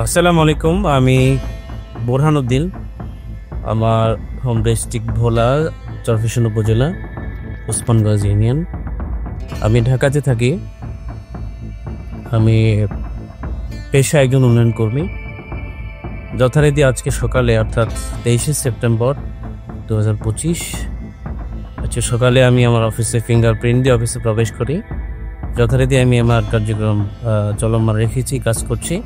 আসসালামু আলাইকুম। আমি বোরহানুদ্দিন। আমার হোম ডিস্ট্রিক্ট ভোলা, চরফ্যাশন উপজেলা, ওসমানগঞ্জ ইউনিয়ন। আমি ঢাকাতে থাকি। আমি পেশায় একজন উন্নয়ন কর্মী। যথারীতি আজকে সকালে অর্থাৎ 23শে সেপ্টেম্বর 2025 আজকে সকালে আমি আমার অফিসে ফিঙ্গারপ্রিন্ট দিয়ে অফিসে প্রবেশ করি। যথারীতি আমি আমার কার্যক্রম চলমান রেখেছি, কাজ করছি।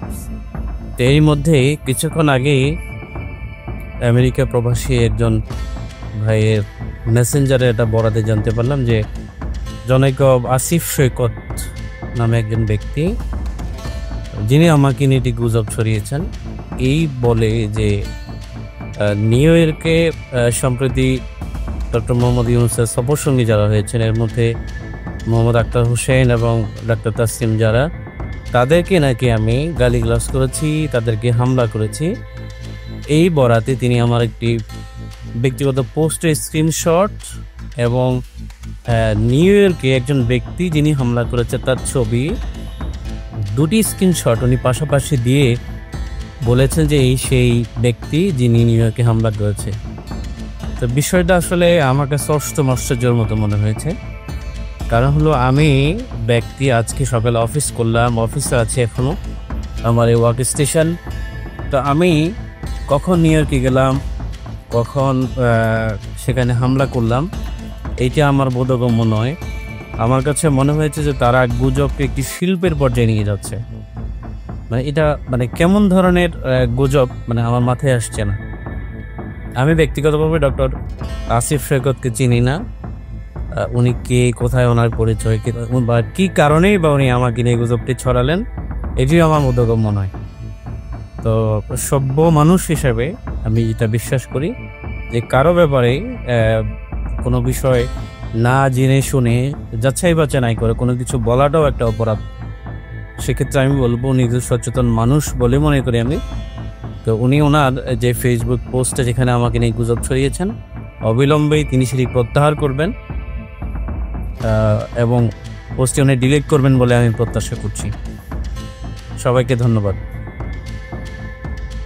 তো এর মধ্যে কিছুক্ষণ আগেই আমেরিকা প্রবাসী একজন ভাইয়ের মেসেঞ্জারে এটা বরাতে জানতে পারলাম যে জনৈক আসিফ সৈকত নামে একজন ব্যক্তি, যিনি আমাকে নিয়ে একটি গুজব ছড়িয়েছেন, এই বলে যে নিউ ইয়র্কে সম্প্রতি ডক্টর মোহাম্মদ ইউনূসের সফরসঙ্গী যারা হয়েছেন, এর মধ্যে মোহাম্মদ আক্তার হোসেন এবং ডাক্তার তাসলিম, যারা তাদেরকে নাকি আমি গালিগালাজ করেছি, তাদেরকে হামলা করেছি। এই বরাতে তিনি আমার একটি ব্যক্তিগত পোস্টের স্ক্রিনশট এবং নিউ ইয়র্কে একজন ব্যক্তি যিনি হামলা করেছে তার ছবি, দুটি স্ক্রিনশট উনি পাশাপাশি দিয়ে বলেছেন যে এই সেই ব্যক্তি যিনি নিউ ইয়র্কে হামলা করেছে। তো বিষয়টা আসলে আমার কাছে আশ্চর্যের মতো মনে হয়েছে। কারণ হলো, আমি ব্যক্তি আজকে সকালে অফিস করলাম, অফিসে আছে এখনও আমার এই ওয়ার্ক স্টেশন। তো আমি কখন নিউ ইয়র্কে গেলাম, কখন সেখানে হামলা করলাম, এইটা আমার বোধগম্য নয়। আমার কাছে মনে হয়েছে যে তারা গুজবকে একটি শিল্পের পর্যায়ে নিয়ে যাচ্ছে। এটা কেমন ধরনের গুজব আমার মাথায় আসছে না। আমি ব্যক্তিগতভাবে ডক্টর আসিফ সৈকতকে চিনি না। উনি কে, কোথায়, ওনার পরিচয় বা কী কারণেই বা উনি আমাকে নিয়ে গুজবটি ছড়ালেন, এটিও আমার বোধগম্য নয়। তো সভ্য মানুষ হিসেবে আমি যেটা বিশ্বাস করি যে কারো ব্যাপারে কোনো বিষয় না জেনে শুনে যাচাই বাছাই করে কোনো কিছু বলাটাও একটা অপরাধ। সেক্ষেত্রে আমি বলবো, নিজের সচেতন মানুষ বলে মনে করি আমি। তো উনি ওনার যে ফেসবুক পোস্টে যেখানে আমাকে নিয়ে গুজব ছড়িয়েছেন, অবিলম্বেই তিনি সেটি প্রত্যাহার করবেন এবং পোস্টটি উনি ডিলিট করবেন বলে আমি প্রত্যাশা করছি। সবাইকে ধন্যবাদ।